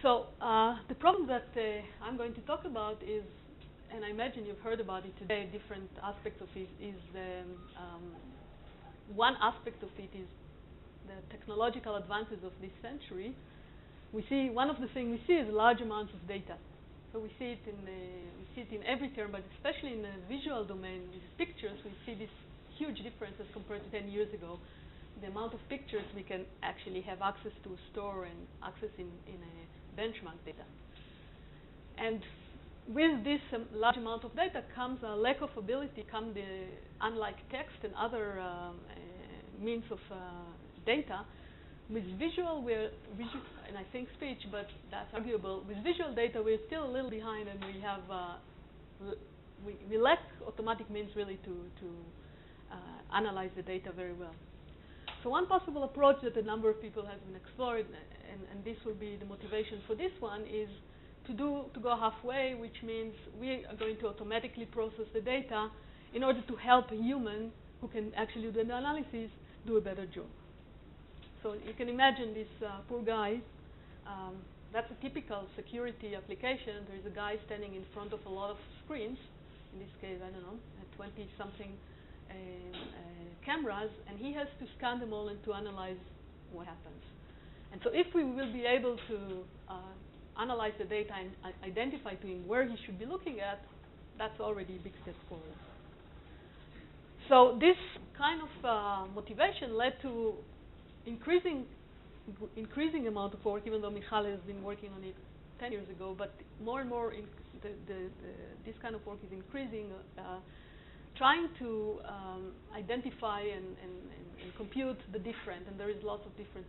So the problem that I'm going to talk about is, and I imagine you've heard about it today, different aspects of it, is one aspect of it is the technological advances of this century. We see, one of the things we see is large amounts of data. So we see it in every term, but especially in the visual domain with pictures, we see this huge difference as compared to 10 years ago. The amount of pictures we can actually have access to, store, and access in a benchmark data. And with this large amount of data comes a lack of ability, unlike text and other means of data. With visual, and I think speech, but that's arguable. With visual data, we're still a little behind, and we have we lack automatic means really to analyze the data very well. So one possible approach that a number of people have been explored, and this will be the motivation for this one, is to go halfway, which means we are going to automatically process the data in order to help a human who can actually do the analysis do a better job. So you can imagine this poor guy. That's a typical security application. There is a guy standing in front of a lot of screens. In this case, I don't know, 20-something cameras, and he has to scan them all and to analyze what happens. And so if we will be able to analyze the data and identify to him where he should be looking at, that's already a big step forward. So this kind of motivation led to increasing amount of work, even though Michal has been working on it 10 years ago, but more and more this kind of work is increasing, trying to identify and compute the different, and there is lots of different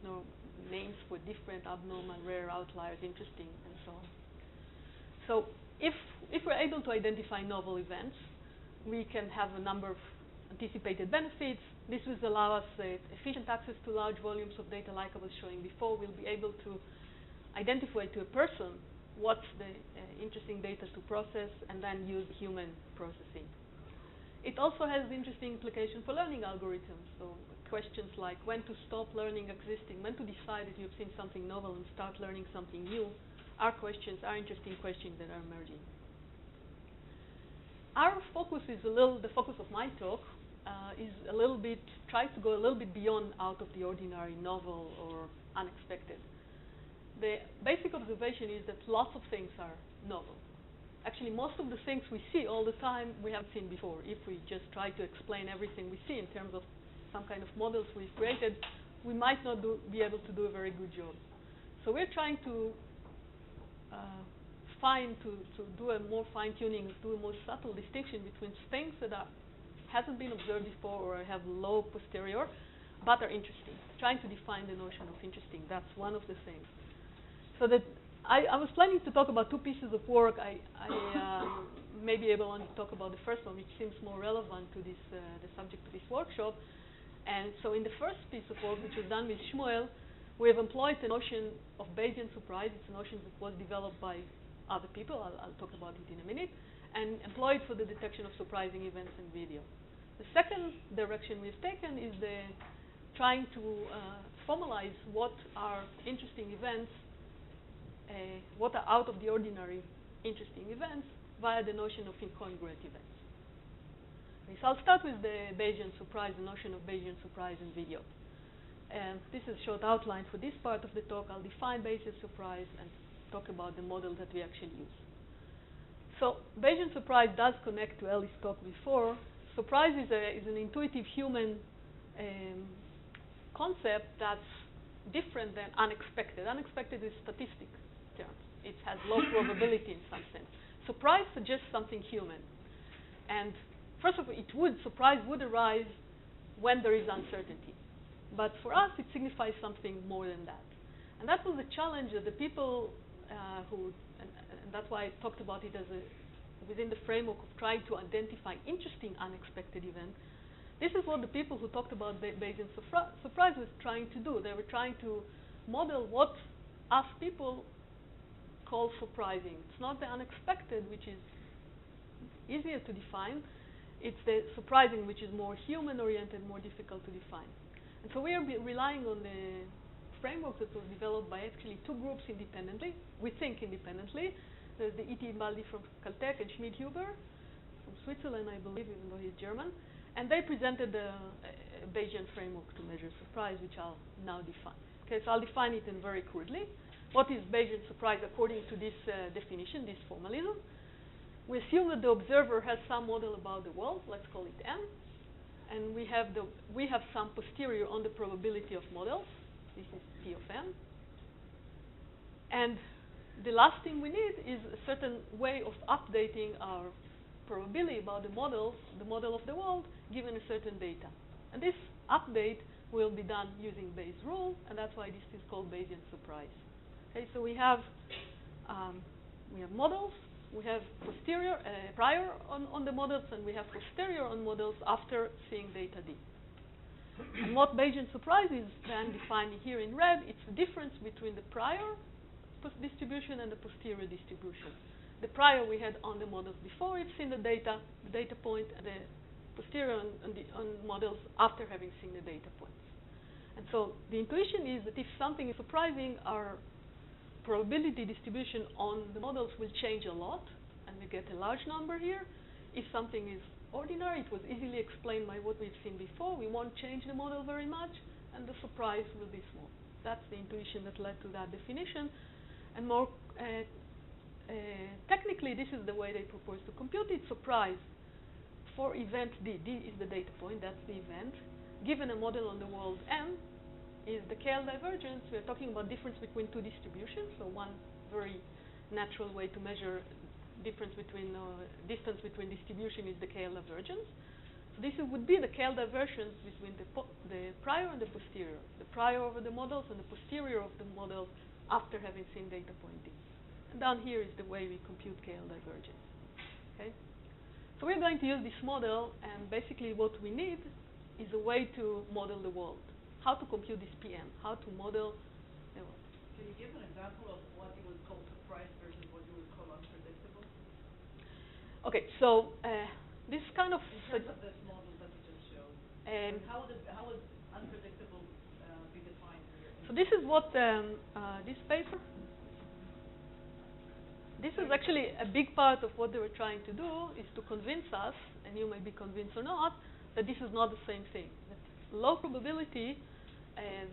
names for different, abnormal, rare, outliers, interesting, and so on. So if we're able to identify novel events, we can have a number of anticipated benefits. This will allow us efficient access to large volumes of data, like I was showing before. We'll be able to identify to a person what's the interesting data to process, and then use human processing. It also has interesting implications for learning algorithms. So questions like when to stop learning existing, when to decide that you've seen something novel and start learning something new, are interesting questions that are emerging. Our focus is the focus of my talk is a little bit, tries to go a little bit beyond out of the ordinary, novel, or unexpected. The basic observation is that lots of things are novel. Actually, most of the things we see all the time we haven't seen before. If we just try to explain everything we see in terms of some kind of models we've created, we might not be able to do a very good job. So we're trying to do a more fine-tuning, do a more subtle distinction between things that hasn't been observed before or have low posterior, but are interesting. Trying to define the notion of interesting. That's one of the things. So that I was planning to talk about two pieces of work. I may be able to talk about the first one, which seems more relevant to this, the subject of this workshop. And so in the first piece of work, which was done with Shmuel, we have employed the notion of Bayesian surprise. It's a notion that was developed by other people. I'll talk about it in a minute. And employed for the detection of surprising events in video. The second direction we've taken is trying to formalize what are interesting events, what are out of the ordinary interesting events via the notion of incongruent events. Okay, so I'll start with the Bayesian surprise, the notion of Bayesian surprise in video. And this is a short outline for this part of the talk. I'll define Bayesian surprise and talk about the model that we actually use. So Bayesian surprise does connect to Ellie's talk before. Surprise is an intuitive human concept that's different than unexpected. Unexpected is statistic terms. It has low probability in some sense. Surprise suggests something human. And first of all, surprise would arise when there is uncertainty. But for us, it signifies something more than that. And that was the challenge that the people and that's why I talked about it as within the framework of trying to identify interesting unexpected events. This is what the people who talked about Bayesian surprise was trying to do. They were trying to model what us people call surprising. It's not the unexpected, which is easier to define. It's the surprising, which is more human-oriented, more difficult to define. And so we are relying on the framework that was developed by actually two groups independently. We think independently. There's the E.T. Baldi from Caltech and Schmid-Huber from Switzerland, I believe, even though he's German. And they presented a Bayesian framework to measure surprise, which I'll now define. Okay, so I'll define it in very crudely. What is Bayesian surprise according to this definition, this formalism? We assume that the observer has some model about the world, let's call it M, and we have some posterior on the probability of models. This is P of M. And the last thing we need is a certain way of updating our probability about the model of the world, given a certain data. And this update will be done using Bayes' rule, and that's why this is called Bayesian surprise. Okay, so we have models, we have posterior, prior on the models, and we have posterior on models after seeing data D. And what Bayesian surprise is then defined here in red, it's the difference between the prior distribution and the posterior distribution. The prior we had on the models before we've seen the data point, and the posterior on models after having seen the data points. And so the intuition is that if something is surprising, our probability distribution on the models will change a lot, and we get a large number here. If something is ordinary, it was easily explained by what we've seen before. We won't change the model very much, and the surprise will be small. That's the intuition that led to that definition. And more technically, this is the way they propose to compute it. Surprise for event D. D is the data point. That's the event. Given a model on the world M is the KL divergence. We're talking about difference between two distributions. So one very natural way to measure difference between distance between distribution is the KL divergence. So this would be the KL divergence between the prior and the posterior. The prior over the models and the posterior of the models after having seen data point D. And down here is the way we compute KL divergence. Okay? So we're going to use this model, and basically what we need is a way to model the world. How to compute this PM, how to model the world. Can you give an example of what you would call surprise versus what you would call unpredictable? Okay, so this kind of... In terms of this model that you just showed, how would unpredictable be defined here? So this is what this paper... This is actually a big part of what they were trying to do, is to convince us, and you may be convinced or not, that this is not the same thing. That low probability,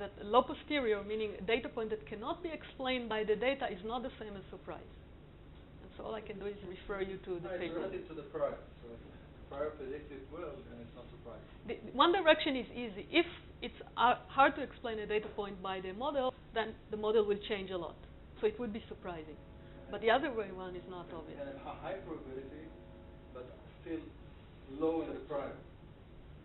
that low posterior, meaning a data point that cannot be explained by the data, is not the same as surprise. And so all I can do is refer you to the paper. It's related to the prior. So if the prior predicted well, then it's not surprise. One direction is easy. If it's hard to explain a data point by the model, then the model will change a lot. So it would be surprising. But the other way one is not obvious. And a high probability, but still low in the prior.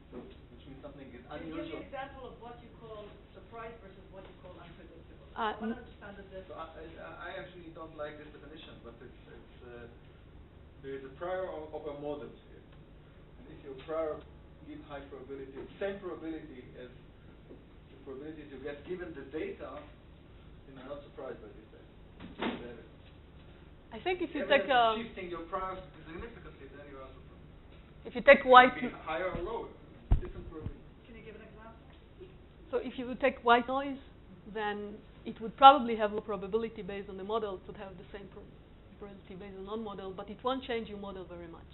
So, which means something is unusual. Can you give me an example of what you call surprise versus what you call unpredictable? I want to understand the difference. So I actually don't like this definition, but there is a prior of a model here. And if your prior gives high probability, same probability as the probability to get given the data, you're not surprised by this data. I think if you take shifting your prior significantly, then you are surprised. If you take white, higher or lower, different probability. Can you give an example? So if you would take white noise, then it would probably have low probability based on the model. It would have the same probability based on non-model, but it won't change your model very much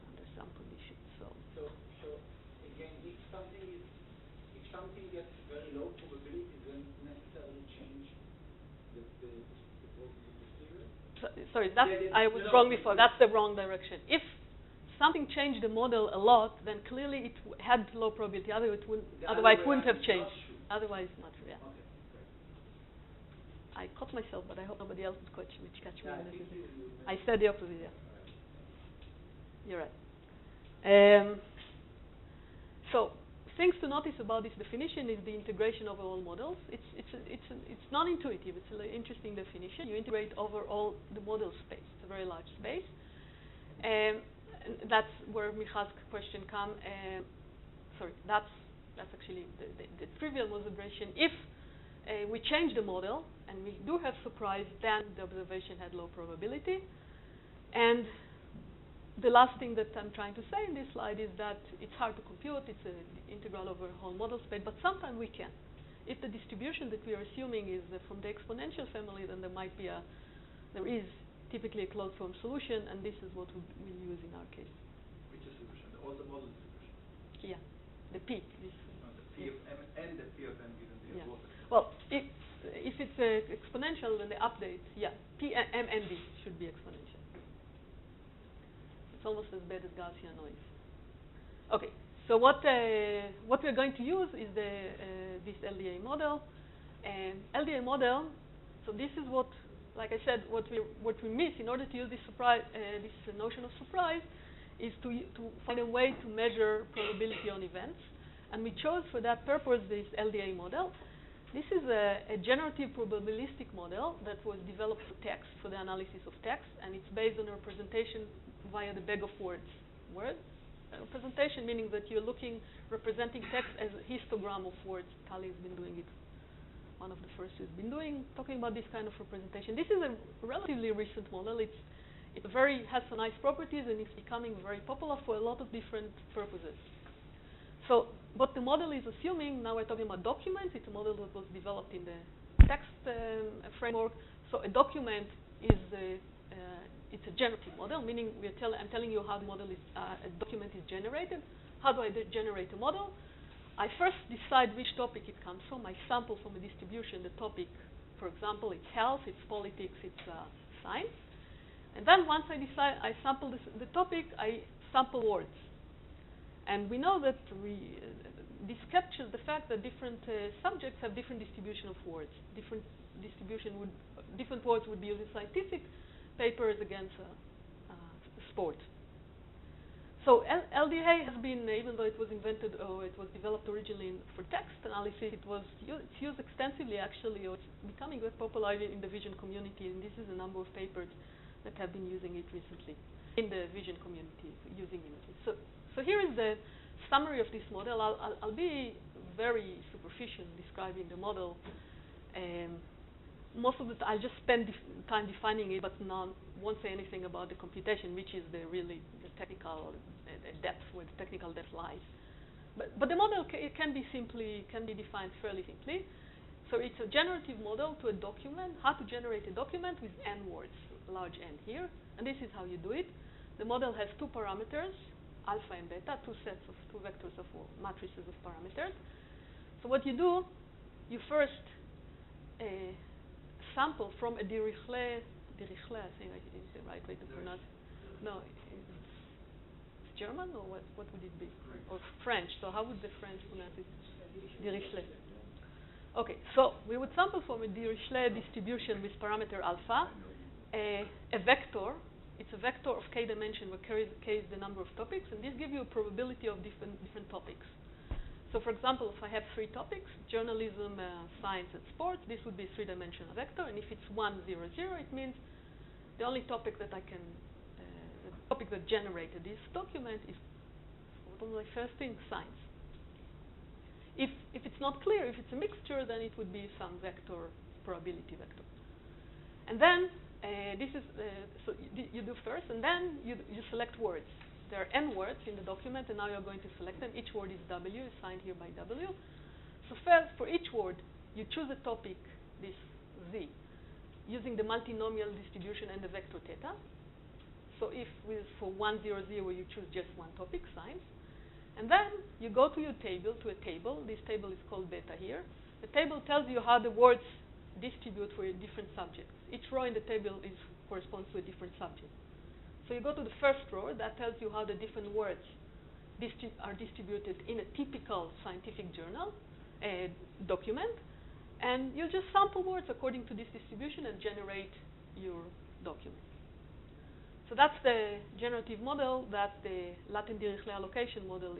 under some conditions. So again, if something gets very low probability, then necessarily change the posterior. Sorry, I was wrong before. That's the wrong direction. If something changed the model a lot, then clearly it had low probability. Otherwise, it wouldn't have changed. Otherwise, not true. Yeah. Okay, great. I caught myself, but I hope nobody else would catch me. I said the opposite. Yeah. You're right. So things to notice about this definition is the integration over all models. It's non-intuitive. It's an interesting definition. You integrate over all the model space. It's a very large space. And that's where Michal's question comes. Sorry, that's actually the trivial observation. If we change the model and we do have surprise, then the observation had low probability. And the last thing that I'm trying to say in this slide is that it's hard to compute. It's an integral over a whole model space, but sometimes we can. If the distribution that we are assuming is from the exponential family, then there is typically a closed form solution, and this is what we'll use in our case. Which is solution? The model distribution? Yeah, the P. The P of M and the P of M given the water. Well, if it's exponential, then the update, P, M, and D should be exponential. It's almost as bad as Gaussian noise. Okay, so what we're going to use is this LDA model. And LDA model, so this is what, like I said, what we miss in order to use this notion of surprise is to find a way to measure probability on events. And we chose for that purpose this LDA model. This is a generative probabilistic model that was developed for text, for the analysis of text, and it's based on a representation via the bag of words. Representation meaning that you're representing text as a histogram of words. Kali has been doing it. One of the first who's been talking about this kind of representation. This is a relatively recent model. It has some nice properties, and it's becoming very popular for a lot of different purposes. So what the model is assuming, now we're talking about documents. It's a model that was developed in the text framework. So a document is it's a generative model, meaning I'm telling you how the model a document is generated. How do I generate a model? I first decide which topic it comes from. I sample from a distribution the topic. For example, it's health, it's politics, it's science. And then once I decide I sample the topic, I sample words. And we know that this captures the fact that different subjects have different distribution of words. Different words would be used in scientific papers against sport. So LDA has been, even though it was invented or it was developed originally for text analysis, it's used extensively actually, or it's becoming very popular in the vision community, and this is a number of papers that have been using it recently in the vision community using images. So here is the summary of this model. I'll be very superficial describing the model. Most of the I'll just spend time defining it, but won't say anything about the computation, which is the technical depth, where the technical depth lies. But the model can be defined fairly simply. So it's a generative model to a document. How to generate a document with n words, large n here, and this is how you do it. The model has two parameters, alpha and beta, two vectors of matrices of parameters. So what you do, you first sample from a Dirichlet, I think is the right way to pronounce it. No, it's German, or what would it be? Or French. So how would the French pronounce it? Dirichlet. Okay, so we would sample from a Dirichlet distribution with parameter alpha, a vector. It's a vector of k dimension where k is the number of topics, and this gives you a probability of different topics. So for example, if I have 3 topics, journalism, science, and sports, this would be a 3-dimensional vector. And if it's 1, 0, 0, it means the only topic that the topic that generated this document is, what was my first thing? Science. If it's not clear, if it's a mixture, then it would be some vector, probability vector. And then so you do first, and then you select words. There are n words in the document, and now you're going to select them. Each word is W, assigned here by W. So first, for each word, you choose a topic, this Z, using the multinomial distribution and the vector theta. So if for 1, 0, 0, you choose just one topic, science. And then you go to a table. This table is called beta here. The table tells you how the words distribute for different subjects. Each row in the table corresponds to a different subject. So you go to the first row, that tells you how the different words are distributed in a typical scientific journal document, and you just sample words according to this distribution and generate your document. So that's the generative model that the latent Dirichlet allocation model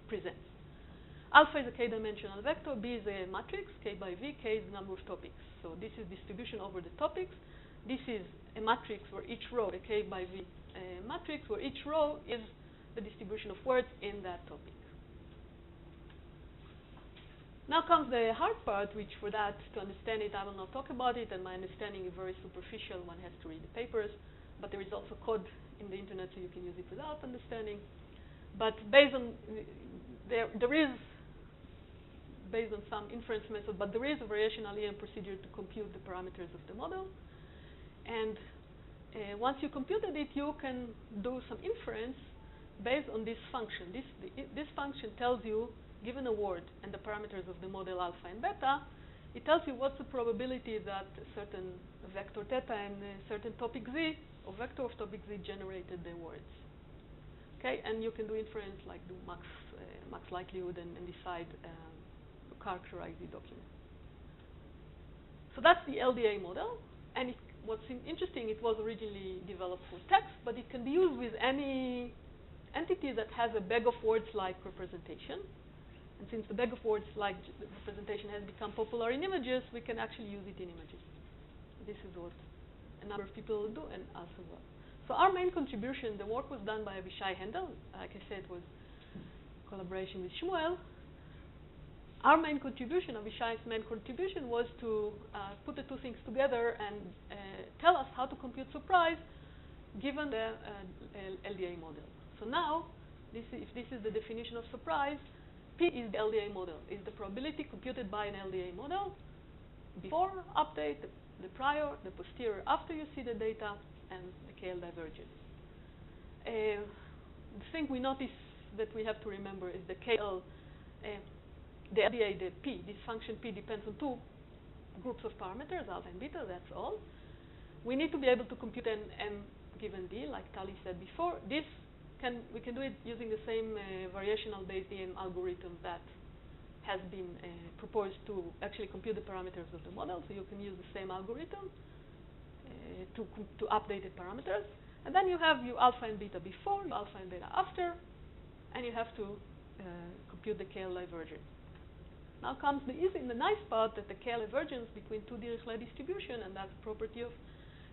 presents. Alpha is a k-dimensional vector, B is a matrix, k by v, k is the number of topics. So this is distribution over the topics. This is a matrix where each row, a k by v matrix, where each row is the distribution of words in that topic. Now comes the hard part, which for that, to understand it, I will not talk about it, and my understanding is very superficial. One has to read the papers. but there is also code in the internet, so you can use it without understanding. But based on there is based on some inference method, but there is a variational EM procedure to compute the parameters of the model. And once you computed it, you can do some inference based on this function. This function tells you, given a word and the parameters of the model alpha and beta, it tells you what's the probability that a certain vector theta and a certain topic z, or vector of topic z, generated the words. Okay, and you can do inference like do max likelihood and decide to characterize the document. So that's the LDA model. And what's interesting, it was originally developed for text, but it can be used with any entity that has a bag of words like representation. And since the bag of words like representation has become popular in images, we can actually use it in images. This is what a number of people do, and us as well. So our main contribution, the work was done by Avishai Hendel. Like I said, it was collaboration with Shmuel. Our main contribution, Avishai's main contribution, was to put the two things together and tell us how to compute surprise given the LDA model. So now, if this is the definition of surprise, P is the LDA model, is the probability computed by an LDA model before update, the prior, the posterior after you see the data, and the KL divergence. The thing we notice that we have to remember is the KL, the LDA, the P, this function P depends on two groups of parameters, alpha and beta, that's all. We need to be able to compute an M given D, like Tali said before. We can do it using the same variational Bayes DM algorithm that has been proposed to actually compute the parameters of the model. So you can use the same algorithm to update the parameters. And then you have your alpha and beta before, your alpha and beta after, and you have to compute the KL divergence. Now comes the nice part, that the KL divergence between two Dirichlet distribution, and that's a property of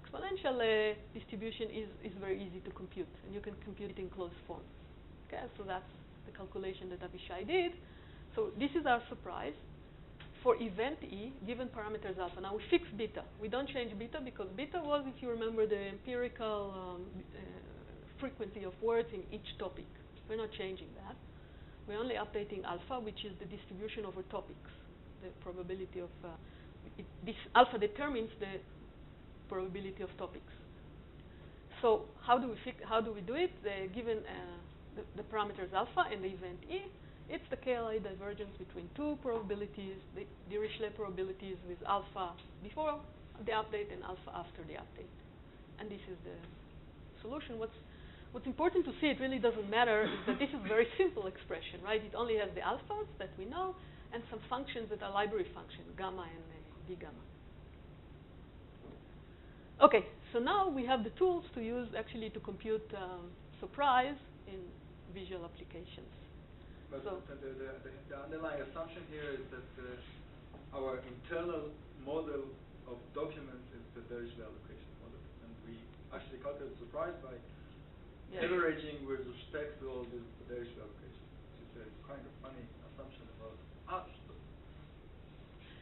exponential distribution, is very easy to compute, and you can compute it in closed form. Okay, so that's the calculation that Avishai did. So this is our surprise. For event E, given parameters alpha. Now we fix beta. We don't change beta because beta was, if you remember, the empirical frequency of words in each topic. We're not changing that. We're only updating alpha, which is the distribution over topics. The probability of this alpha determines the probability of topics. So how do we do it? Given the parameters alpha and the event E, it's the KLA divergence between two probabilities, the Dirichlet probabilities with alpha before the update and alpha after the update. And this is the solution. What's important to see, it really doesn't matter, is that this is a very simple expression, right? It only has the alphas that we know and some functions that are library functions, gamma and d gamma. Okay, so now we have the tools to use actually to compute surprise in visual applications. But so the underlying assumption here is that our internal model of documents is the Dirichlet allocation model, and we actually calculate surprise by averaging with respect to all this Dirichlet allocation, which is a kind of funny assumption about us.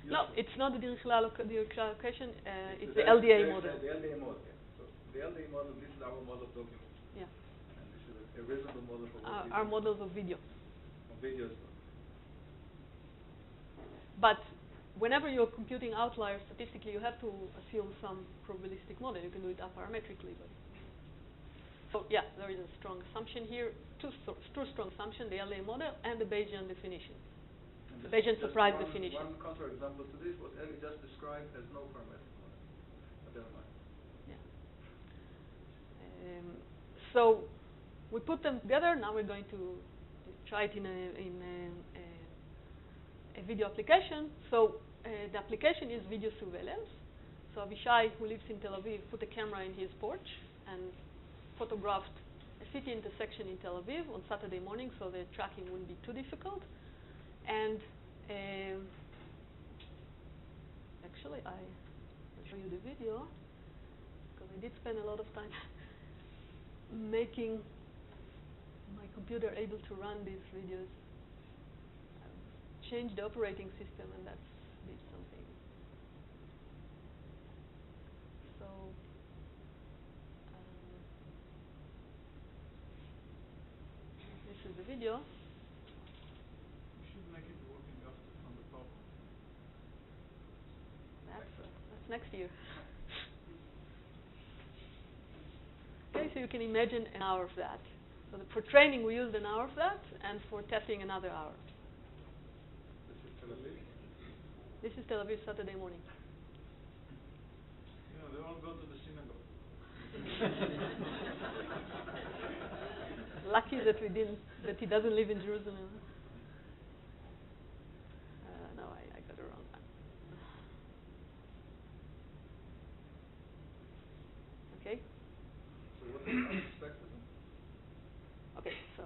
No, it's not the Dirichlet allocation. It's the LDA model. The LDA model. Yeah. So the LDA model. This is our model of documents. Yeah. And this is a reasonable model for our models of video. Video as well. But whenever you're computing outliers statistically, you have to assume some probabilistic model. You can do it aparametrically. But so yeah, there is a strong assumption here, two strong assumptions, the LA model and the Bayesian definition. And the Bayesian surprise definition. One counterexample to this, what Eli just described has no parametric model. But never mind. Yeah. So we put them together. Now we're going to try it in a video application. So the application is video surveillance. So Avishai, who lives in Tel Aviv, put a camera in his porch and photographed a city intersection in Tel Aviv on Saturday morning, so the tracking wouldn't be too difficult. And actually, I'll show you the video, because I did spend a lot of time making my computer able to run these videos. I've changed the operating system, and that's did something. So is the video. You should make it working after from the top. That's next year. Okay, so you can imagine an hour of that. So for training we used an hour of that, and for testing another hour. This is Tel Aviv. This is Tel Aviv Saturday morning. Yeah, they all go to the synagogue. Lucky that that he doesn't live in Jerusalem. No, I got it wrong. Okay. So what is unexpected? Okay, so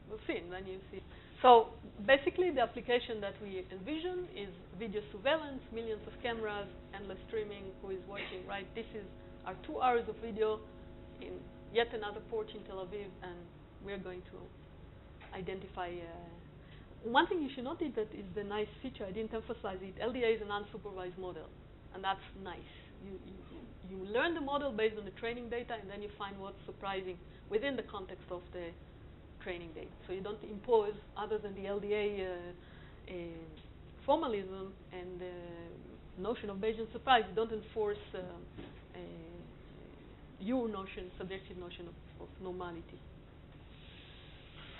we'll see, and then you see. So basically, the application that we envision is video surveillance, millions of cameras, endless streaming. Who is watching? Right. This is our 2 hours of video in yet another port in Tel Aviv, and we're going to identify. One thing you should note is that is the nice feature. I didn't emphasize it. LDA is an unsupervised model, and that's nice. You learn the model based on the training data, and then you find what's surprising within the context of the training data. So you don't impose, other than the LDA formalism and the notion of Bayesian surprise, you don't enforce your notion, subjective notion of normality.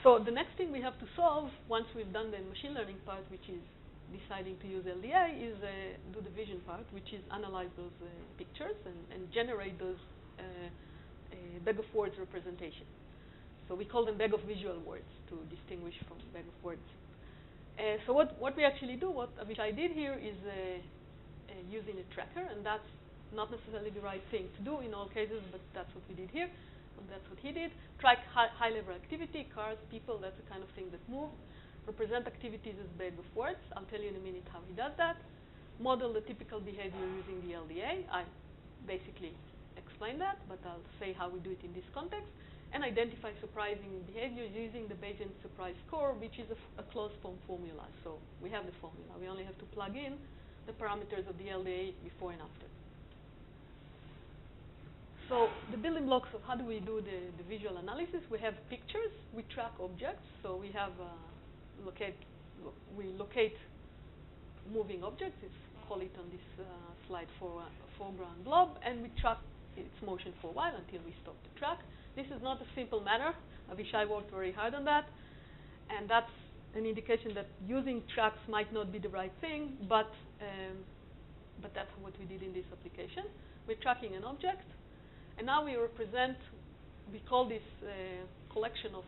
So the next thing we have to solve, once we've done the machine learning part, which is deciding to use LDA, is do the vision part, which is analyze those pictures and generate those bag of words representation. So we call them bag of visual words to distinguish from bag of words. So what we actually do, what Avishai did here, is using a tracker, and that's not necessarily the right thing to do in all cases, but that's what we did here. And that's what he did. Track high-level activity, cars, people, that's the kind of thing that move. Represent activities as bag of words. I'll tell you in a minute how he does that. Model the typical behavior using the LDA. I basically explained that, but I'll say how we do it in this context. And identify surprising behaviors using the Bayesian surprise score, which is a closed form formula. So we have the formula. We only have to plug in the parameters of the LDA before and after. So the building blocks of how do we do the visual analysis, we have pictures, we track objects. So we have we locate moving objects, let's call it on this slide for foreground blob, and we track its motion for a while until we stop the track. This is not a simple matter. Avishai worked very hard on that, and that's an indication that using tracks might not be the right thing, but that's what we did in this application. We're tracking an object, and now we represent, we call this collection of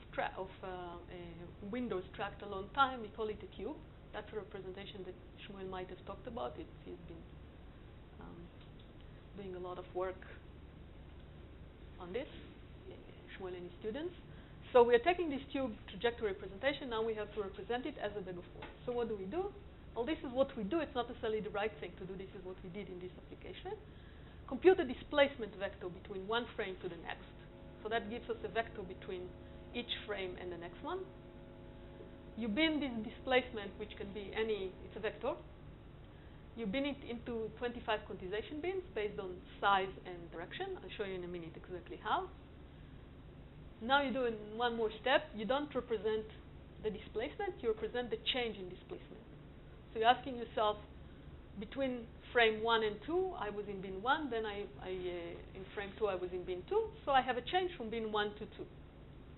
windows tracked a long time, we call it a cube. That's a representation that Shmuel might have talked about. He's been doing a lot of work on this, Shmuel and his students. So we are taking this tube trajectory representation, now we have to represent it as a bag of words. So what do we do? Well, this is what we do. It's not necessarily the right thing to do. This is what we did in this application. Compute a displacement vector between one frame to the next. So that gives us a vector between each frame and the next one. You bin this displacement, which can be it's a vector. You bin it into 25 quantization bins based on size and direction. I'll show you in a minute exactly how. Now you do one more step. You don't represent the displacement, you represent the change in displacement. So you're asking yourself, between frame 1 and 2, I was in bin 1, then in frame 2 I was in bin 2, so I have a change from bin 1 to 2.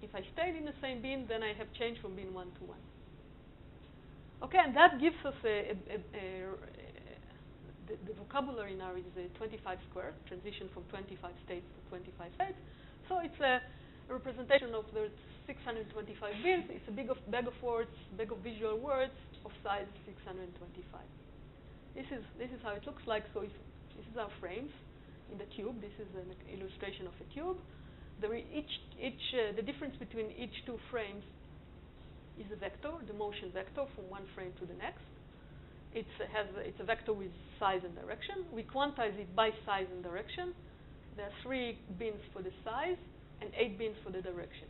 If I stayed in the same bin, then I have changed from bin 1 to 1. Okay, and that gives us the vocabulary now is 25 squared, transition from 25 states to 25 states. So it's a representation of the 625 bins. It's a bag of words, bag of visual words of size 625. This is how it looks like. So this is our frames in the tube. This is an illustration of a tube. The difference between each two frames is a vector, the motion vector from one frame to the next. It's a vector with size and direction. We quantize it by size and direction. There are 3 bins for the size and 8 bins for the direction.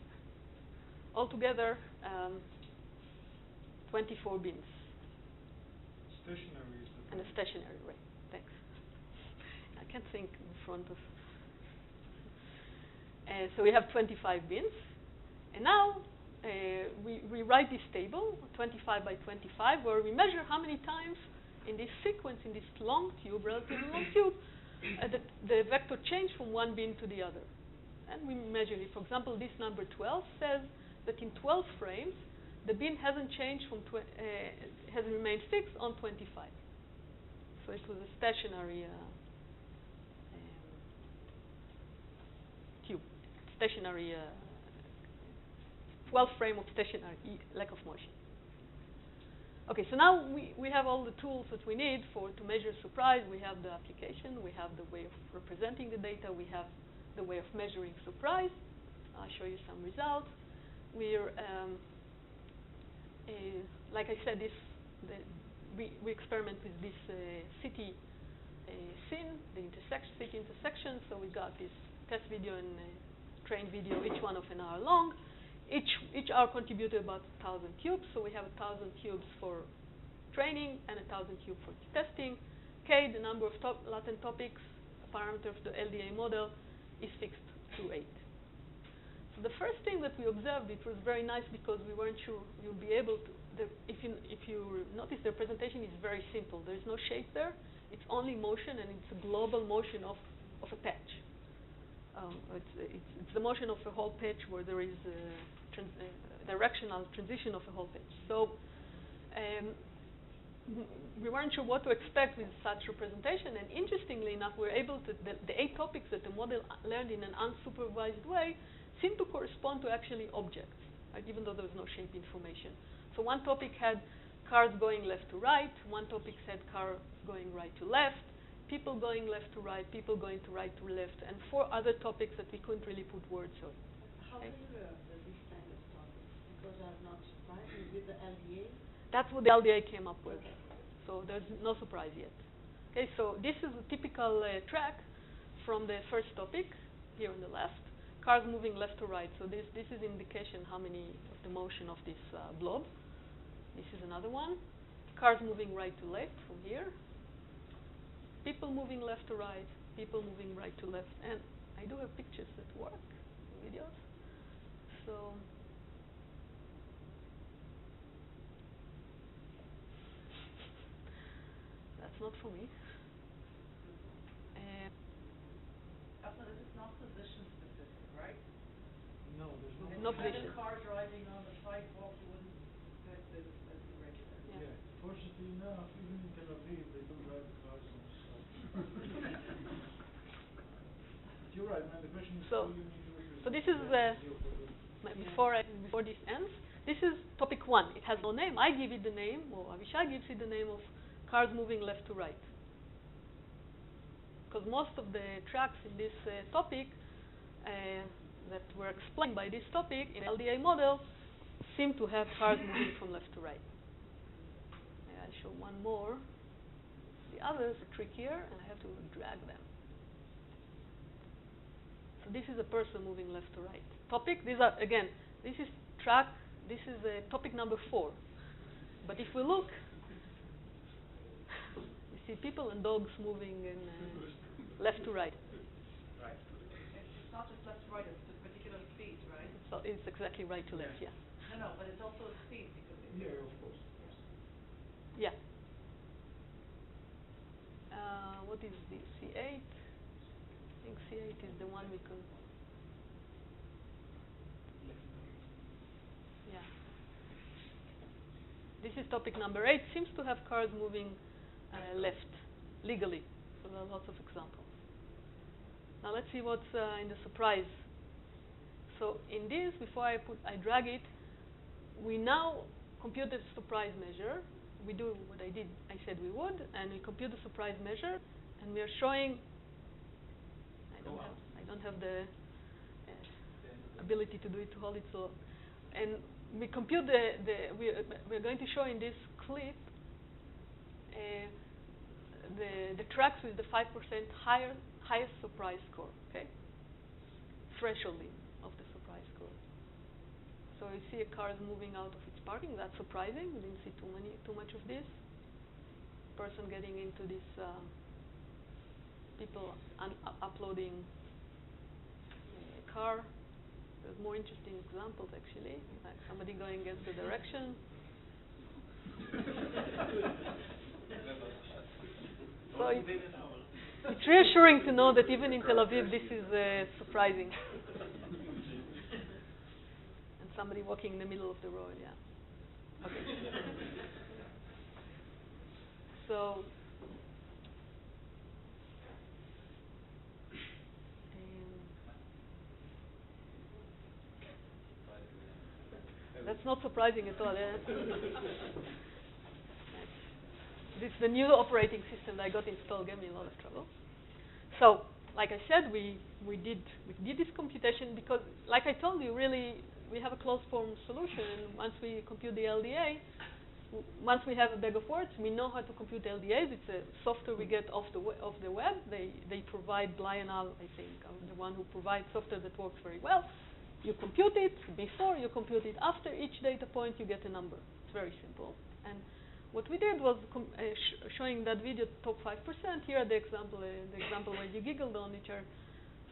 Altogether, 24 bins. Stationary is the and a stationary ray. Thanks. I can't think in front of. So we have 25 bins, and now we write this table, 25 by 25, where we measure how many times in this sequence, in this long tube, relatively long tube, the vector changed from one bin to the other. And we measure it. For example, this number 12 says that in 12 frames, the bin hasn't changed from has remained fixed on 25. So it was a stationary tube, stationary 12 frame of stationary lack of motion. Okay, so now we have all the tools that we need to measure surprise. We have the application, we have the way of representing the data, we have the way of measuring surprise. I'll show you some results. We're like I said, we experiment with this city scene, the city intersection. So we got this test video and train video, each one of an hour long. Each hour contributed about 1,000 cubes. So we have 1,000 cubes for training and 1,000 cubes for testing. K, the number of latent topics, a parameter of the LDA model, is fixed to 8. So the first thing that we observed, it was very nice because we weren't sure you'll be able to. If you notice, the representation is very simple. There's no shape there. It's only motion, and it's a global motion of a patch. It's the motion of a whole patch where there is a directional transition of a whole patch. So we weren't sure what to expect with such representation. And interestingly enough, we were able to, the 8 topics that the model learned in an unsupervised way seem to correspond to actually objects, right, even though there was no shape information. So one topic had cars going left to right. One topic said cars going right to left. People going left to right, people going to right to left, and 4 other topics that we couldn't really put words on. How do you learn these kind of topics? Because I'm not surprised. You did the LDA? That's what the LDA came up with. Okay. So there's no surprise yet. Okay, so this is a typical track from the first topic here on the left. Cars moving left to right. So this is indication how many of the motion of this blob. This is another one. Cars moving right to left from here. People moving left to right, people moving right to left. And I do have pictures that work, videos. So that's not for me. Daphna, this is not position specific, right? No, there's no. If No you had position. a car driving on the sidewalk, you wouldn't get this as irregular. Yeah. Fortunately enough, even in Tel Aviv, they don't drive the cars on the side. But you're right, man. The question is, So- do you need to represent so this is before this ends. This is topic 1. It has no name. I give it the name, or Avishai gives it the name of cars moving left to right. Because most of the tracks in this topic that were explained by this topic in LDA model seem to have cars moving from left to right. I'll show one more. The others are trickier, and I have to drag them. So this is a person moving left to right. Topic, these are, again, this is track, this is topic number 4. But if we look, we see people and dogs moving in left to right. Right. It's not just left to right, it's a particular speed, right? So it's exactly right to left, yeah. No, but it's also a speed because Yeah, of course. Yeah. What is the C8? I think C8 is the one we can. Yeah. This is topic number 8. Seems to have cars moving left legally. So there are lots of examples. Now let's see what's in the surprise. So in this, before I drag it, we now compute the surprise measure. We do what I said we would, and we compute the surprise measure, and we are showing. I don't have the ability to do it, to hold it. So, and we compute we're going to show in this clip the tracks with the 5% highest surprise score. Okay, thresholding of the surprise score. So you see a car is moving out of its parking. That's surprising. We didn't see too much of this. Person getting into this. People uploading a car. There's more interesting examples, actually, like somebody going against the direction. So it's reassuring to know that even in Tel Aviv, this is surprising. And somebody walking in the middle of the road, yeah. Okay. So, that's not surprising at all. Yeah? This the new operating system that I got installed gave me a lot of trouble. So, like I said, we did this computation because, like I told you, really we have a closed form solution. Once we compute the LDA, once we have a bag of words, we know how to compute LDAs. It's a software we get off the web. They provide Lionel, I think, the one who provides software that works very well. You compute it before, you compute it after each data point, you get a number. It's very simple. And what we did was showing that video top 5%. Here are the example where you giggled on, which are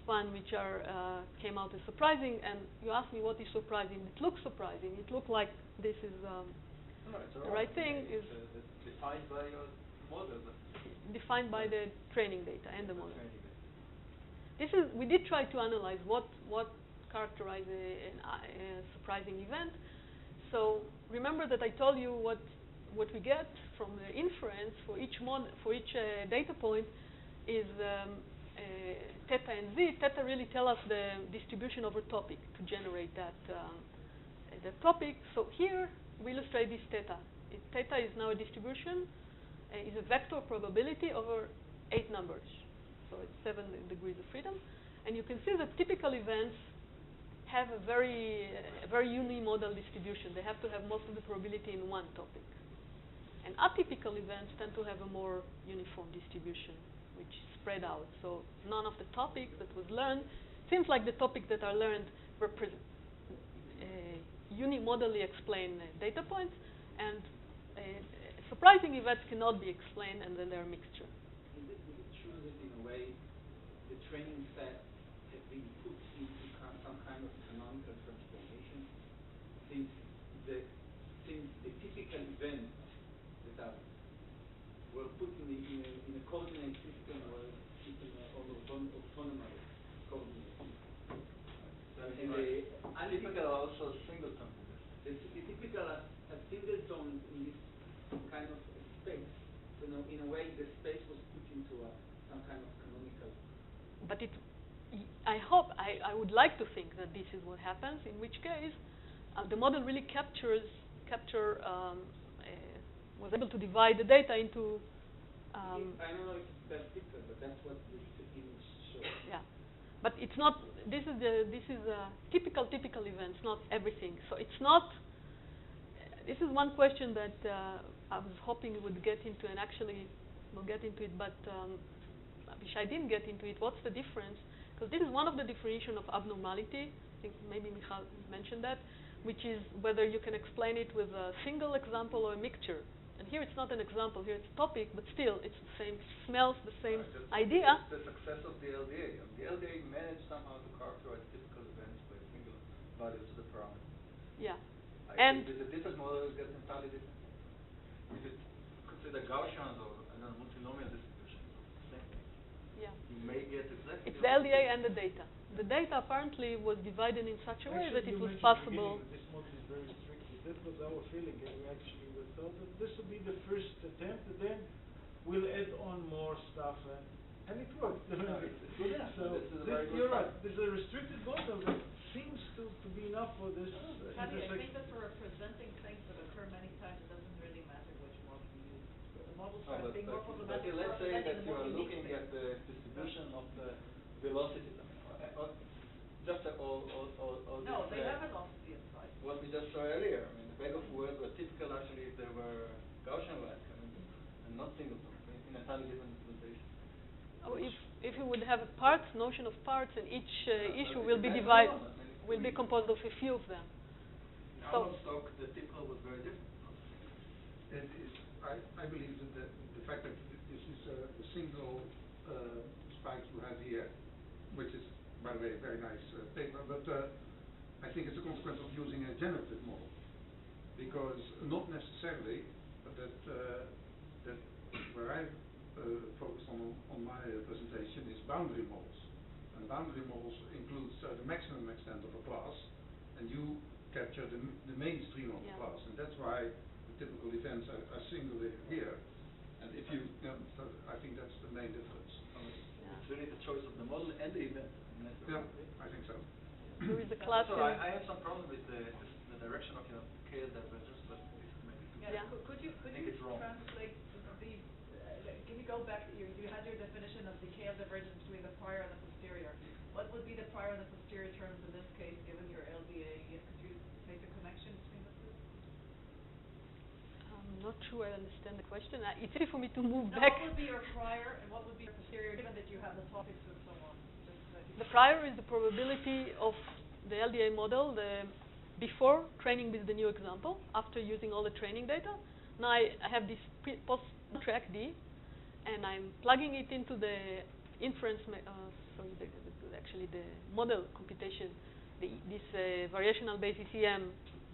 fun, which are came out as surprising. And you asked me what is surprising. It looks surprising. It looked like this is the right thing. Is defined by your model. Defined by the training data and the model. This is we did try to analyze what characterize a surprising event. So remember that I told you what we get from the inference for each data point is theta and z. Theta really tell us the distribution over topic to generate that the topic. So here we illustrate this theta. Theta is now a distribution, is a vector probability over 8 numbers. So it's 7 degrees of freedom, and you can see that typical events have a very unimodal distribution. They have to have most of the probability in one topic. And atypical events tend to have a more uniform distribution, which is spread out. So none of the topics that was learned, seems like the topics that are learned unimodally explain data points, and surprising events cannot be explained, and then they're a mixture. Is it true that in a way the training set has been put into some kind of canonical transformation, since the typical events that were put in a coordinate system where people are autonomous coordinate system. And the typical are also singleton. The typical are singleton in this kind of space. So in a way, the space was put into some kind of canonical. But I would like to think that this is what happens, in which case the model really was able to divide the data into. I don't know if that's different, but that's what this image shows. Yeah, but it's not. This is typical events, not everything. So it's not. This is one question that I was hoping we would get into, and actually we'll get into it, but I wish I didn't get into it. What's the difference? Because this is one of the definition of abnormality. I think maybe Michal mentioned that, which is whether you can explain it with a single example or a mixture. And here it's not an example, here it's a topic, but still it's the same, smells the same idea. It's the success of the LDA. The LDA managed somehow to characterize typical events by single values to the parameter. Yeah. And the different models get entirely different. If you consider Gaussian or multinomial distributions, same thing. Yeah. You may get exactly. It's the LDA and the data. The data apparently was divided in such a way that it was possible. This model is very restricted. That was our feeling, and we actually thought that this would be the first attempt, and then we'll add on more stuff, and it worked. So you're right. There's a restricted model that seems to be enough for this. I think that for representing things that occur many times, it doesn't really matter which model you use. The models are being more problematic. Let's say that you are looking at the distribution of the velocity. Just no, they have velocity inside. What we just saw earlier. I mean, the bag of words were typical actually if they were Gaussian-like and not singleton in entirely different implementation. Oh, if you would have a notion of parts, and each issue will be composed of a few of them. In our stock, the typical was very different. And I believe that the fact that this is a single spike you have here, which is, by the way, a very nice paper, but I think it's a consequence of using a generative model, because not necessarily, but that where I focused on my presentation is boundary models. And boundary models includes the maximum extent of a class, and you capture the mainstream of the class, and that's why the typical events are singled here. And if you, so I think that's the main difference. It's really the choice of the model and the event. Yeah, I think so. There is a class. So I have some problem with the direction of your KL divergence, but it's maybe too Yeah. Could you wrong. translate the? Can you go back? You had your definition of the KL divergence between the prior and the posterior. What would be the prior and the posterior terms in this case, given your LDA? Could you make a connection between the two? I'm not sure I understand the question. It's easy for me to move No, back. what would be your prior and what would be your posterior, given that you have the topics and so on? The prior is the probability of the LDA model before training with the new example, after using all the training data. Now I have this post-track D, and I'm plugging it into the inference, actually the model computation, this variational based ECM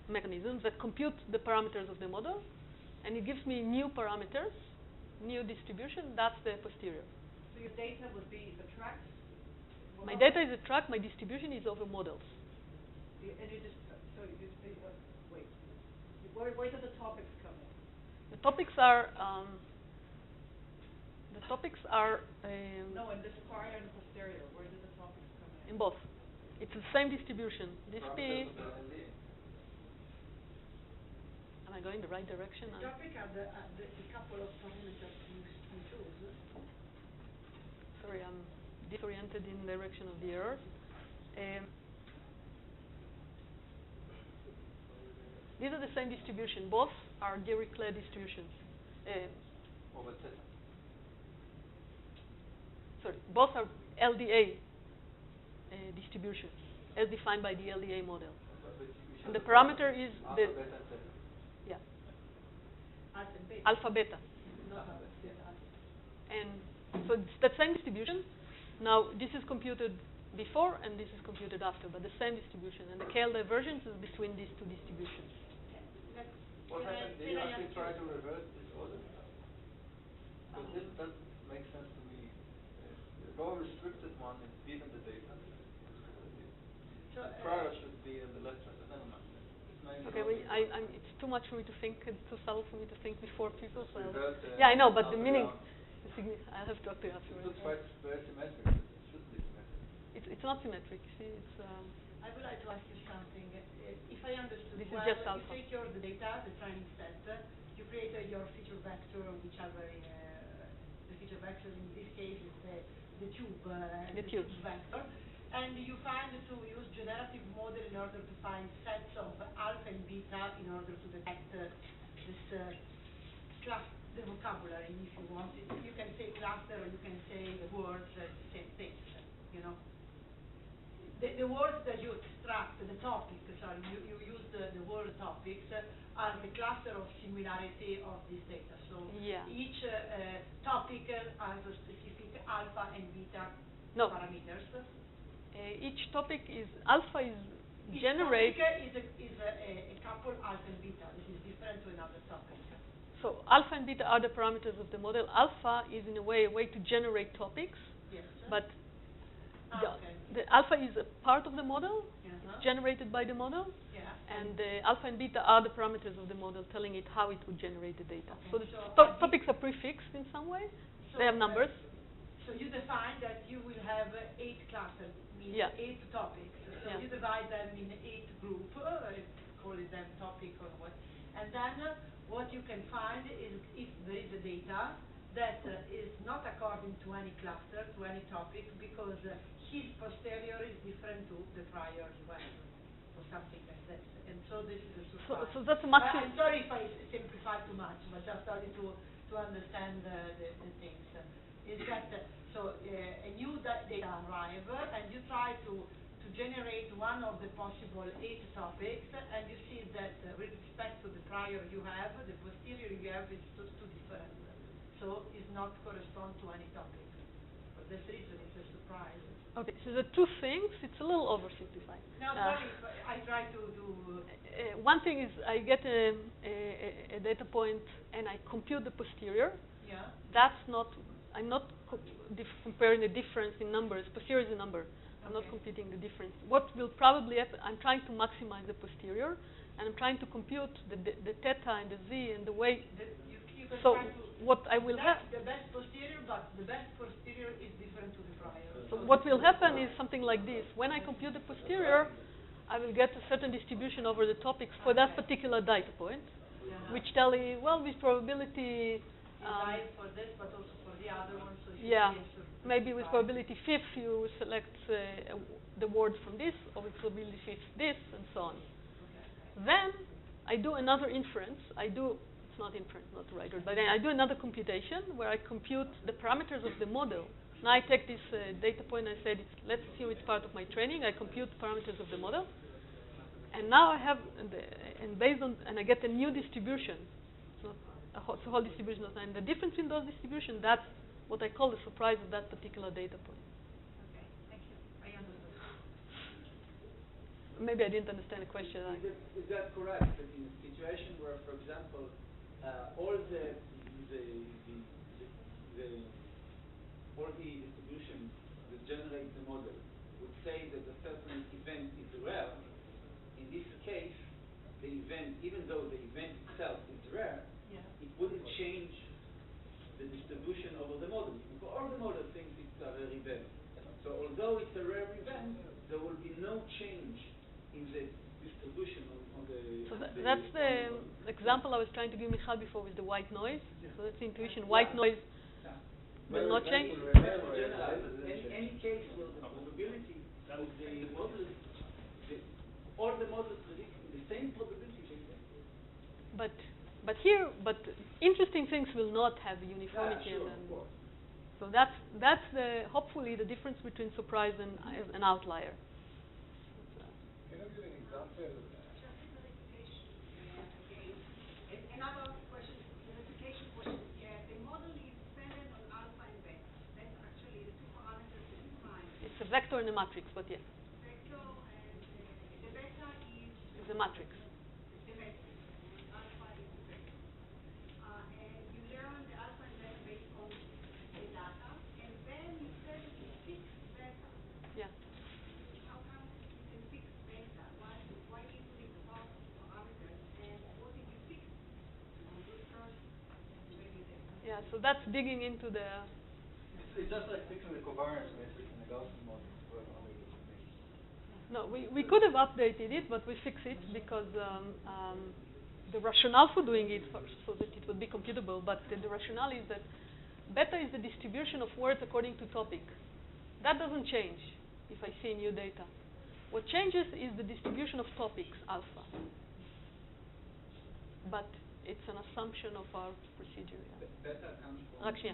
mechanisms that compute the parameters of the model, and it gives me new parameters, new distribution. That's the posterior. So your data would be the tracks? My data is a track, my distribution is over models. And you just, wait. Where do the topics come in? The topics are, no, in this prior and posterior, where do the topics come in? in both. It's the same distribution. This P. Am I going the right direction? The topic are the couple of parameters you chose. Sorry, I'm disoriented in the direction of the error. These are the same distribution. Both are Dirichlet distributions. Over theta. Sorry, both are LDA distributions, as defined by the LDA model. And the parameter is the alpha beta. And so it's that same distribution. Now this is computed before and this is computed after, but the same distribution. And the KL divergence is between these two distributions. What happened? Did you actually try to reverse this order? Because this doesn't make sense to me. The more restricted one is given the data. So prior should be in the left side. Never mind. Okay, it's too much for me to think. It's too subtle for me to think before people. So yeah, I know, but the meaning. I'll have to talk to you afterwards. It looks quite very symmetric. It should be symmetric. It's not symmetric. See, it's. I would like to ask you something. If I understood this well, is just alpha. you take the data, the training set, you create your feature vector, which are the feature vector in this case is the tube vector, and you find to use generative model in order to find sets of alpha and beta in order to detect the vocabulary, if you want. You can say cluster or you can say the words, same things, you know. The words that you extract, the topic, sorry, you use the word topics, are the cluster of similarity of this data. So each topic has a specific alpha and beta parameters. Each topic is alpha is generated. Each topic is a couple alpha and beta. This is different to another topic. So alpha and beta are the parameters of the model. Alpha is in a way to generate topics, but the alpha is a part of the model, generated by the model, and the alpha and beta are the parameters of the model telling it how it would generate the data. So the topics are prefixed in some way. They have numbers. So you define that you will have 8 classes, means 8 topics. So you divide them in 8 groups, call it them topic or what. And then what you can find is if there is a data that is not according to any cluster, to any topic, because his posterior is different to the prior you have, or something like that. And so this is a surprise. So that's a maximum. I'm sorry if I simplify too much, but just starting to understand the things. Is that so a new data arrive and you try to generate one of the possible 8 topics, and you see that with respect to the prior you have, the posterior you have is too different. So it not correspond to any topic. For this reason, it's a surprise. Okay, so the two things, it's a little oversimplified. No, sorry, I try to one thing is I get a data point and I compute the posterior. Yeah. That's not, I'm not comparing the difference in numbers. Posterior is a number. I'm not computing the difference. What will probably happen, I'm trying to maximize the posterior, and I'm trying to compute the theta and the z and the way. So what I will have. The best posterior, but the best posterior is different to the prior. So what will happen is something like this. When I compute the posterior, I will get a certain distribution over the topics for that particular data point, which tell you, well, with probability. For this, but also for the other one. So yeah, maybe with probability 5th you select the word from this, or with probability 5th this, and so on. Okay. Then I do another inference. It's not inference, not the right word, but then I do another computation where I compute the parameters of the model. Now I take this data point and I said, let's assume it's part of my training. I compute parameters of the model, and now I have, and I get a new distribution. So a whole distribution of, and the difference in those distributions, that's what I call the surprise of that particular data point. Okay, thank you. I understood. Maybe I didn't understand the question. Is that correct? That in a situation where, for example, all the distributions that generate the model would say that a certain event is rare. In this case, the event, even though the event itself is rare, it wouldn't change the distribution over the model. Because all the model thinks it's a rare event. So although it's a rare event, there will be no change in the distribution on the... So that's the example I was trying to give Michal before with the white noise. So that's the intuition. White noise will not change. Any case where the probability of the model, all the models predict the same probability. But interesting things will not have uniformity. Sure, so that's hopefully the difference between surprise and an outlier. Can you give an example? Another question, clarification question. The model is dependent on alpha and beta. That's actually the two parameters that you find. It's a vector and a matrix, but yes. Vector and the beta is the matrix. The matrix. Alpha is the vector. And you learn the alpha and beta based on the data, and then you said you fix beta. Yeah. How come you can fix beta? Why do you put it apart of the parameters? And what did you fix? Yeah, so that's digging into the... It's just like fixing the covariance matrix in the Gaussian model. No, we could have updated it, but we fixed it because the rationale for doing it first, so that it would be computable, but the rationale is that beta is the distribution of words according to topic. That doesn't change if I see new data. What changes is the distribution of topics, alpha. But it's an assumption of our procedure. Yeah. Beta comes from... Actually,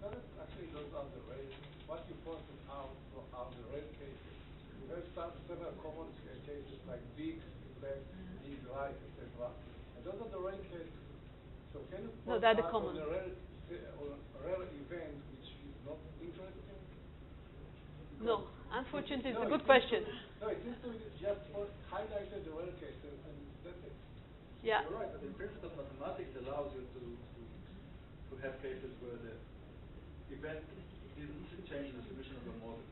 Actually, those are the rare. What you pointed out are the rare cases. You have several common cases like big, left, big, right, etc. And those are the rare cases. So can you point out on a rare event which is not interesting? No, unfortunately, it's a good question. No, it seems to me just highlighted the rare cases and that's it. Yeah. You're right, but the principle of mathematics allows you to have cases where the event didn't change the distribution of the model.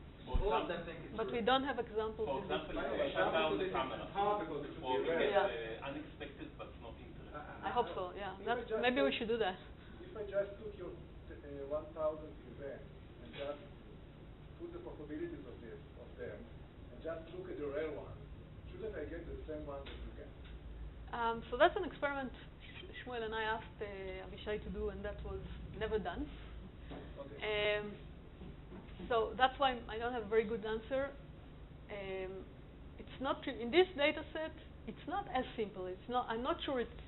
But we don't have examples. For example, if I found the camera, or we get unexpected but not interesting. I hope so, yeah. Maybe we should do that. If I just took your 1,000 events and just put the probabilities of them and just look at the rare one, shouldn't I get the same one that you get? So that's an experiment Shmuel and I asked Avishai to do, and that was never done. Okay. So that's why I don't have a very good answer. It's not in this data set. It's not as simple. It's not. I'm not sure it's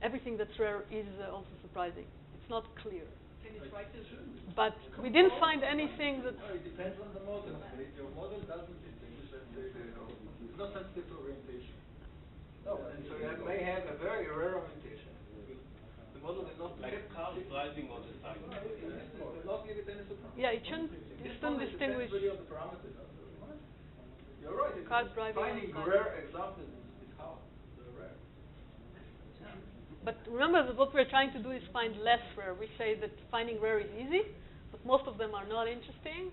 everything that's rare is also surprising. It's not clear. Can you try to? But we didn't find anything that. No, it depends on the model. If your model doesn't distinguish, let's say, it's not sensitive to orientation. No, and so you may have a very rare orientation. The model is not like a car driving on the side. It will not give it any surprise. Yeah, it shouldn't. student distinguish. Really on the parameters. You're right. Cars driving finding on rare examples is hard. They're rare. But remember that what we're trying to do is find less rare. We say that finding rare is easy, but most of them are not interesting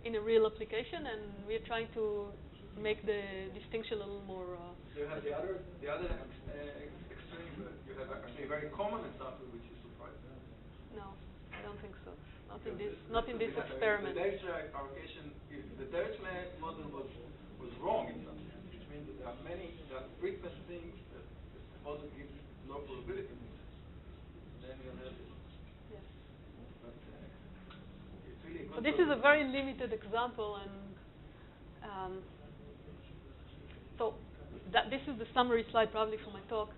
in a real application, and we're trying to make the distinction a little more. You have the other extreme. You have a very common example, which is surprising. No, I don't think so. Not in this experiment. The Dirichlet allocation, the Dirichlet model was wrong in some sense, which means that there are frequent things that the model gives low probability. Then you'll have it. Yes. But it's really So this is a very limited example, and so this is the summary slide probably for my talk.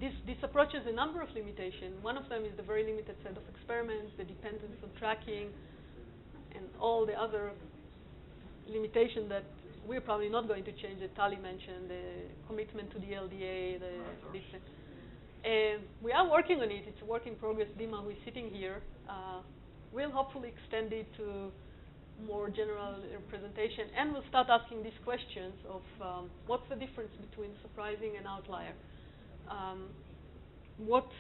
This approaches a number of limitations. One of them is the very limited set of experiments, the dependence on tracking, and all the other limitations that we're probably not going to change, that Tali mentioned, the commitment to the LDA, we are working on it. It's a work in progress. Dima, who is sitting here, will hopefully extend it to more general representation, and we'll start asking these questions of what's the difference between surprising and outlier. What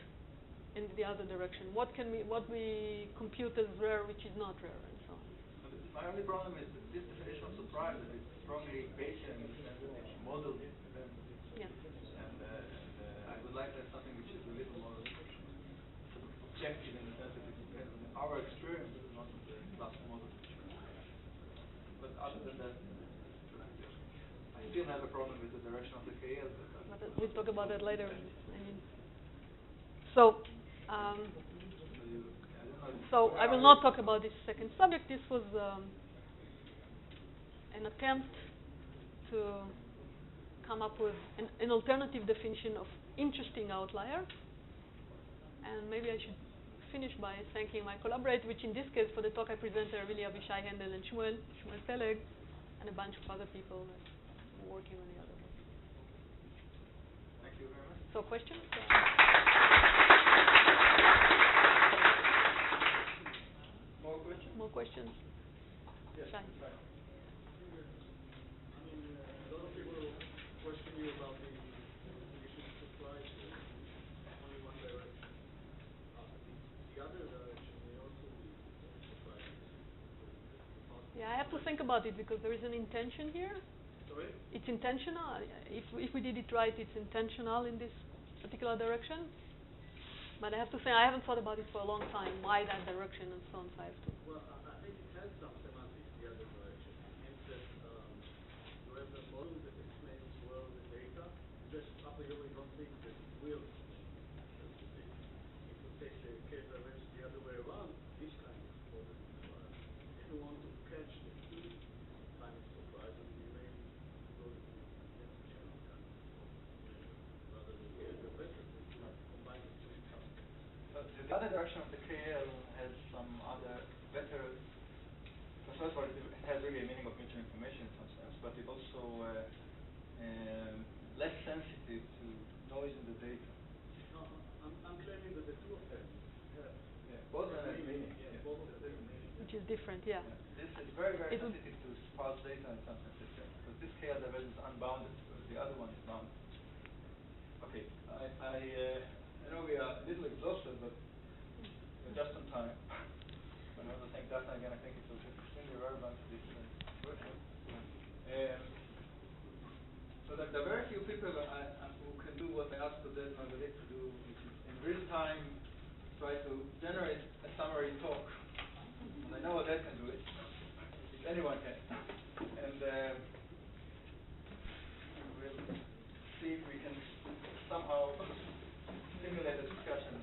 in the other direction? What we compute as rare, which is not rare, and so on. My only problem is that this definition of surprise is strongly Bayesian in the sense that it's modeled event. Yeah. And I would like to have something which is a little more objective in the sense that it depends on our experience, not on the class model. But other than that, I still have a problem with the direction of the KL. But we'll talk about that later. So I will not talk about this second subject. This was an attempt to come up with an alternative definition of interesting outlier. And maybe I should finish by thanking my collaborators, which in this case for the talk I presented are really Avishai Hendel and Shmuel Peleg, and a bunch of other people working on the other one. Thank you very much. So questions? More questions? More questions? Yes. Shai. A lot of people question you about the definition of surprise only one direction. The other direction may also be surprising. Yeah, I have to think about it because there is an intention here. Sorry? It's intentional. If we did it right, it's intentional in this particular direction. But I have to say, I haven't thought about it for a long time, why that direction and so on, so I have to. Well, I think it has some semantics the other direction. It means that you have a model that explains well the data, just a priori don't think that it will. If you take the case divergence the other way around, this kind of model is surprise. If you want to catch the key kind of surprise, then you may go to the next channel kind of rather than get the better, combine the two. The other direction of the KL has some other better. First of all, it has really a meaning of mutual information in some sense, but it also less sensitive to noise in the data. No, I'm claiming that the two of them have. Yeah, both of them have meaning. Yeah, both of them have meaning. Which is different, yeah. This is very, very sensitive to sparse data in some sense, because this KL divergence is unbounded, whereas the other one is bounded. Okay, I know we are a little exhausted, but we're just on time. I want to thank Daphna again. I think it was extremely relevant to this workshop. So there are very few people who can do what I asked Odette Margalit to do, which is in real time try to generate a summary talk. And I know Odette can do it. If anyone can. And we'll see if we can somehow stimulate a discussion.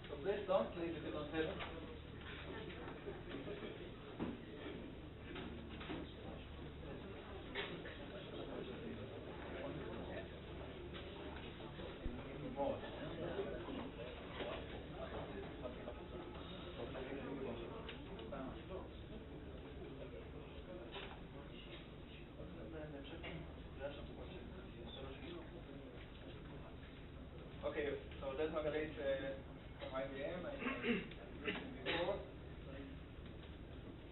So please don't leave if you don't have it. More. Okay, so Les Marguerite from IBM. I met him before.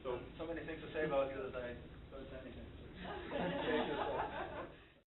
So many things to say about you that I don't say anything.